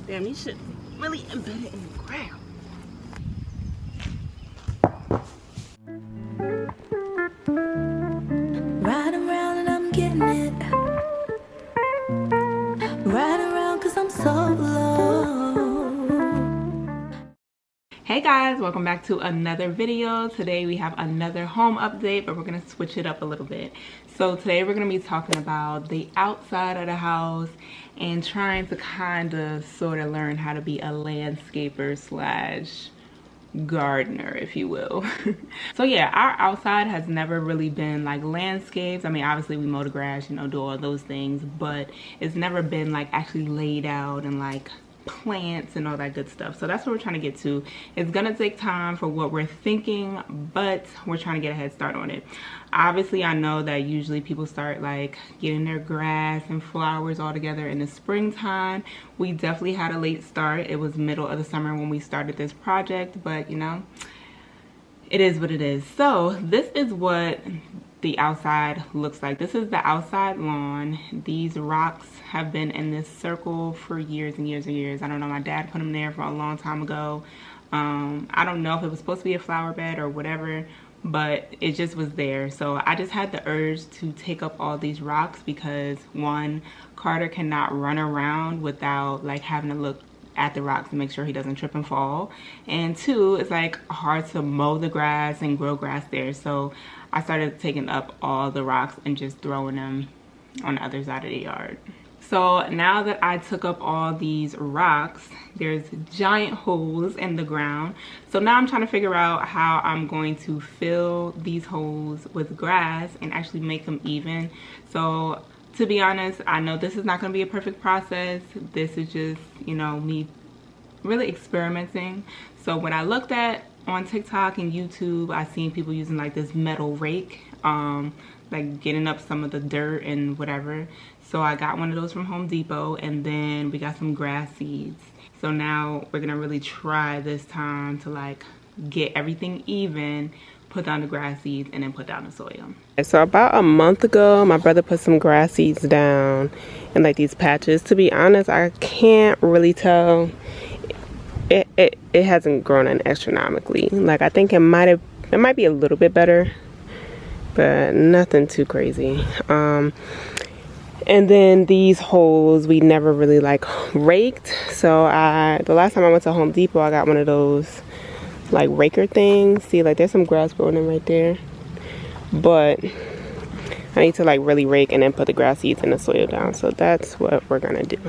Damn, these shit really embedded in the ground. Riding around and I'm getting it. Riding around cause I'm so low. Hey guys, welcome back to another video. Today we have another home update, but we're gonna switch it up a little bit. So today we're gonna be talking about the outside of the house and trying to kind of sort of learn how to be a landscaper slash gardener, if you will. So yeah, our outside has never really been like landscapes. I mean, obviously we mow the grass, you know, do all those things, but it's never been like actually laid out and like plants and all that good stuff. So that's what we're trying to get to. It's gonna take time for what we're thinking, but we're trying to get a head start on it. Obviously, I know that usually people start like getting their grass and flowers all together in the springtime. We definitely had a late start. It was middle of the summer when we started this project, but you know, it is what it is. So this is what the outside looks like. This is the outside lawn. These rocks have been in this circle for years and years and years. I don't know, my dad put them there for a long time ago. I don't know if it was supposed to be a flower bed or whatever, but it just was there. So I just had the urge to take up all these rocks because one, Carter cannot run around without like having to look at the rocks to make sure he doesn't trip and fall, and two, it's like hard to mow the grass and grow grass there. So I started taking up all the rocks and just throwing them on the other side of the yard. So now that I took up all these rocks, there's giant holes in the ground. So now I'm trying to figure out how I'm going to fill these holes with grass and actually make them even. So to be honest, I know this is not going to be a perfect process. This is just, you know, me really experimenting. So when I looked at on TikTok and YouTube, I seen people using like this metal rake, like getting up some of the dirt and whatever. So I got one of those from Home Depot, and then we got some grass seeds. So now we're gonna really try this time to like get everything even, put down the grass seeds, and then put down the soil. So about a month ago, my brother put some grass seeds down in like these patches. To be honest, I can't really tell. It hasn't grown in astronomically. Like I think it might be a little bit better, but nothing too crazy. And then these holes we never really like raked. So the last time I went to Home Depot, I got one of those like raker things. See, like there's some grass growing in right there, but I need to like really rake and then put the grass seeds and the soil down. So that's what we're gonna do.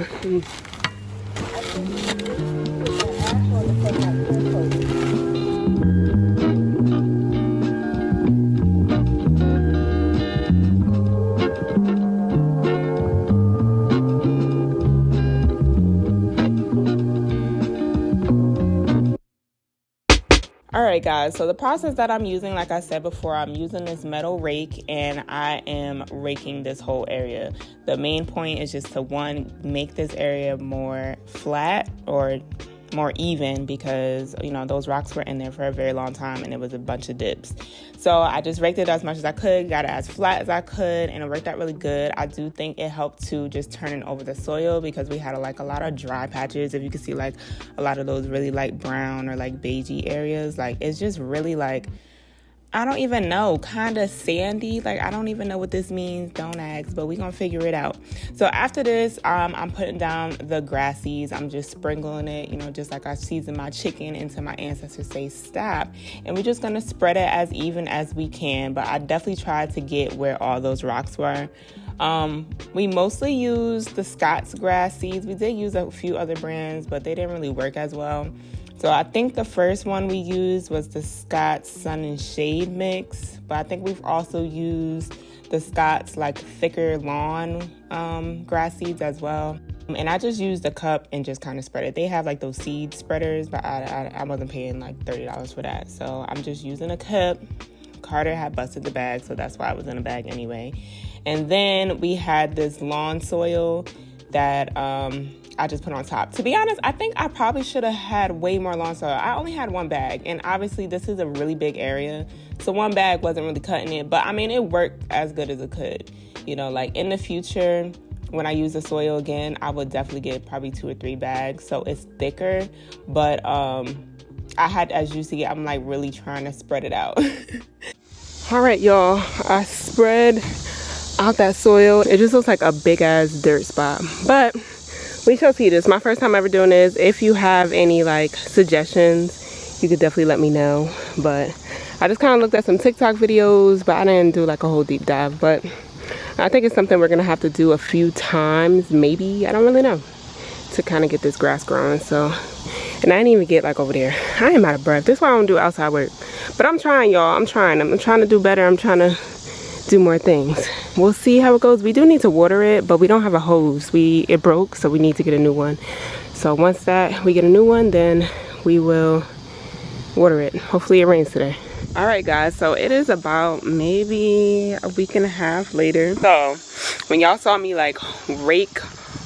Alright guys, so the process that I'm using, like I said before, I'm using this metal rake and I am raking this whole area. The main point is just to, one, make this area more flat or more even, because you know those rocks were in there for a very long time and it was a bunch of dips. So I just raked it as much as I could, got it as flat as I could, and it worked out really good. I do think it helped to just turning over the soil because we had like a lot of dry patches. If you can see like a lot of those really like brown or like beigey areas, like it's just really like, I don't even know, kind of sandy. Like I don't even know what this means, don't ask, but we're gonna figure it out. So after this, I'm putting down the grass seeds. I'm just sprinkling it, you know, just like I season my chicken until my ancestors say stop. And we're just gonna spread it as even as we can, but I definitely tried to get where all those rocks were. We mostly used the Scott's grass seeds. We did use a few other brands, but they didn't really work as well. So I think the first one we used was the Scott's Sun and Shade mix, but I think we've also used the Scott's like thicker lawn grass seeds as well. And I just used a cup and just kind of spread it. They have like those seed spreaders, but I wasn't paying like $30 for that. So I'm just using a cup. Carter had busted the bag, so that's why I was in a bag anyway. And then we had this lawn soil that I just put on top. To be honest, I think I probably should have had way more lawn soil. I only had one bag, and obviously this is a really big area, so one bag wasn't really cutting it, but I mean, it worked as good as it could. You know, like in the future, when I use the soil again, I would definitely get probably 2 or 3 bags, so it's thicker. But I had, as you see, I'm like really trying to spread it out. All right, y'all, I spread out that soil. It just looks like a big ass dirt spot, but we shall see. This is my first time ever doing this. If you have any like suggestions, you could definitely let me know. But I just kind of looked at some TikTok videos, but I didn't do like a whole deep dive. But I think it's something we're gonna have to do a few times, maybe, I don't really know, to kind of get this grass growing. So, and I didn't even get like over there. I am out of breath. This is why I don't do outside work. But I'm trying, y'all. I'm trying to do better. I'm trying to do more things. We'll see how it goes. We do need to water it, but we don't have a hose. It broke, so we need to get a new one. So once we get a new one, then we will water it. Hopefully it rains today. All right, guys, so it is about maybe a week and a half later. So when y'all saw me like rake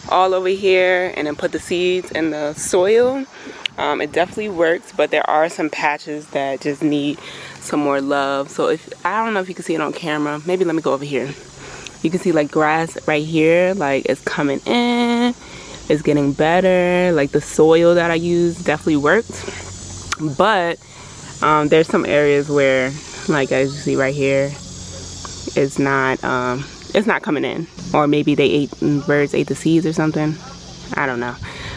all over here and then put the seeds in the soil, it definitely works, but there are some patches that just need some more love. So I don't know if you can see it on camera, maybe let me go over here. You can see like grass right here, like it's coming in, it's getting better. Like the soil that I used definitely worked, but there's some areas where, like as you see right here, it's not coming in, or maybe birds ate the seeds or something. I don't know,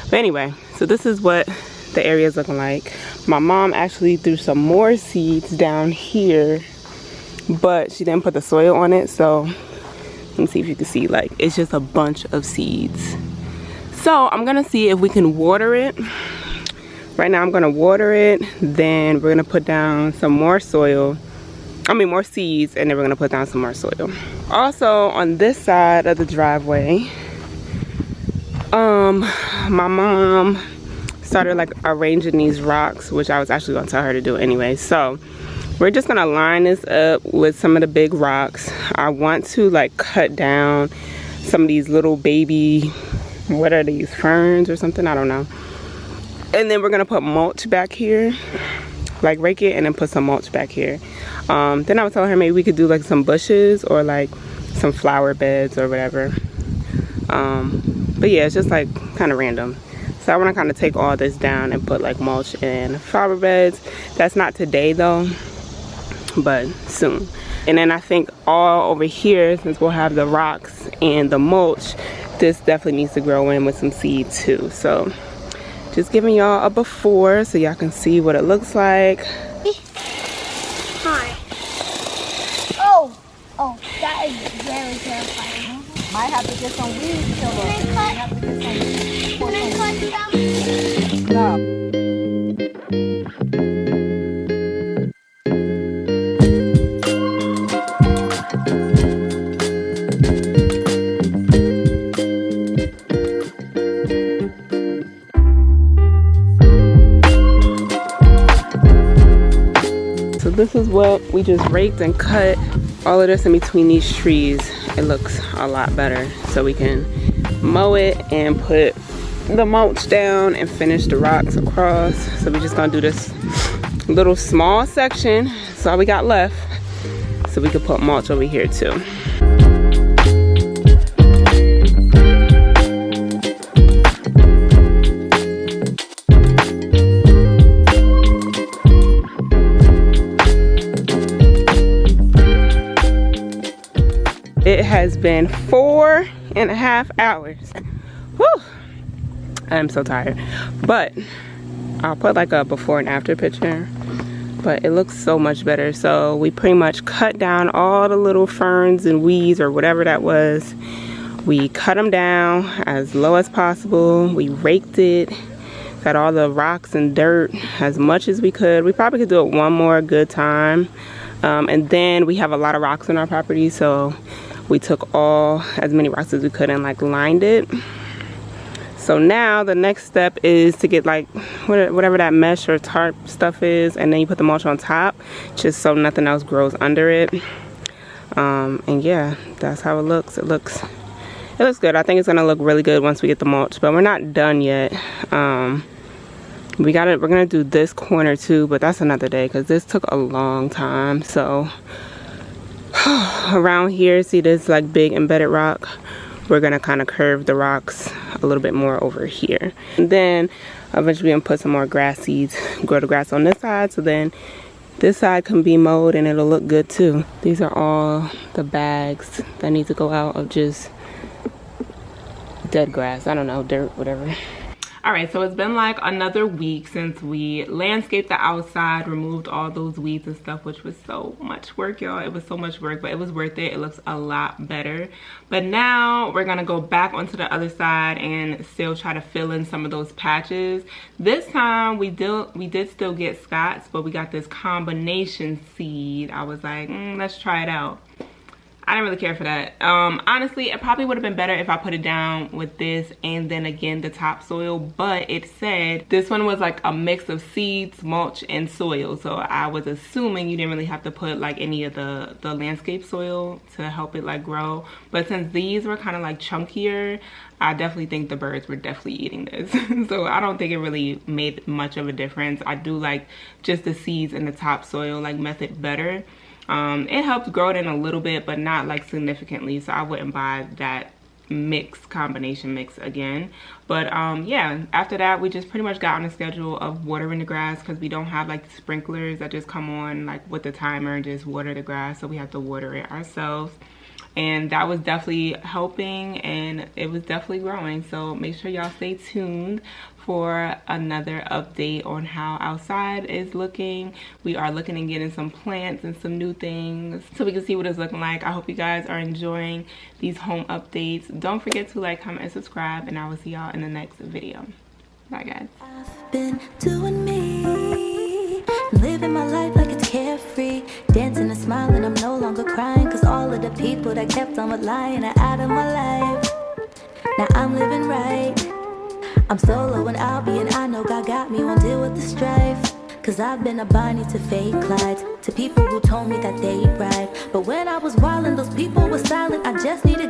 but anyway, so this is what the area is looking like. My mom actually threw some more seeds down here, but she didn't put the soil on it. So let me see if you can see, like it's just a bunch of seeds. So I'm gonna see if we can water it. Right now I'm gonna water it, then we're gonna put down some more soil, more seeds, and then we're gonna put down some more soil. Also on this side of the driveway, my mom started like arranging these rocks, which I was actually gonna tell her to do anyway. So we're just gonna line this up with some of the big rocks. I want to like cut down some of these little baby, what are these, ferns or something, I don't know. And then we're gonna put mulch back here, like rake it and then put some mulch back here. Then I was telling her maybe we could do like some bushes or like some flower beds or whatever. But yeah, it's just like kind of random. So I want to kind of take all this down and put like mulch and flower beds. That's not today though, but soon. And then I think all over here, since we'll have the rocks and the mulch, this definitely needs to grow in with some seed too. So just giving y'all a before so y'all can see what it looks like. Hi. Oh, that is very terrifying. Might have to get some weed killer. Can I cut some? No. So this is what we just raked and cut. All of this in between these trees, it looks a lot better. So we can mow it and put the mulch down and finish the rocks across. So we're just gonna do this little small section. That's all we got left. So we could put mulch over here too. It has been 4.5 hours. Whew. I'm so tired. But I'll put like a before and after picture. But it looks so much better. So we pretty much cut down all the little ferns and weeds or whatever that was. We cut them down as low as possible. We raked it. Got all the rocks and dirt as much as we could. We probably could do it one more good time. And then we have a lot of rocks on our property. So we took as many rocks as we could and like lined it. So now the next step is to get like whatever that mesh or tarp stuff is, and then you put the mulch on top just so nothing else grows under it. And yeah, that's how it looks. It looks good. I think it's gonna look really good once we get the mulch, but we're not done yet. We're gonna do this corner too, but that's another day because this took a long time. So around here, see this like big embedded rock? we're gonna kind of curve the rocks a little bit more over here. And then eventually I'm gonna put some more grass seeds, grow the grass on this side, so then this side can be mowed and it'll look good too. These are all the bags that need to go out of just dead grass. I don't know, dirt, whatever. All right, so it's been like another week since we landscaped the outside, removed all those weeds and stuff, which was so much work, y'all. It was so much work, but it was worth it. It looks a lot better. But now we're gonna go back onto the other side and still try to fill in some of those patches. This time we did still get Scots, but we got this combination seed. I was like, let's try it out. I didn't really care for that. Honestly, it probably would have been better if I put it down with this and then again the topsoil, but it said this one was like a mix of seeds, mulch, and soil. So I was assuming you didn't really have to put like any of the landscape soil to help it like grow. But since these were kind of like chunkier, I definitely think the birds were definitely eating this. So I don't think it really made much of a difference. I do like just the seeds and the topsoil like method better. It helps grow it in a little bit, but not like significantly, so I wouldn't buy that combination mix again. But yeah, after that we just pretty much got on a schedule of watering the grass because we don't have like sprinklers that just come on like with the timer and just water the grass, so we have to water it ourselves. And that was definitely helping and it was definitely growing. So make sure y'all stay tuned for another update on how outside is looking. We are looking and getting some plants and some new things so we can see what it's looking like. I hope you guys are enjoying these home updates. Don't forget to like, comment, and subscribe, and I will see y'all in the next video. Bye guys. I've been doing me, living my life like it's carefree, dancing and smiling, I'm no longer crying, cause all of the people that kept on with lying are out of my life. Now I'm living right, I'm solo and I'll be, and I know God got me, won't deal with the strife. Cause I've been a Bonnie to fake Clyde, to people who told me that they right. But when I was wildin', those people were silent, I just needed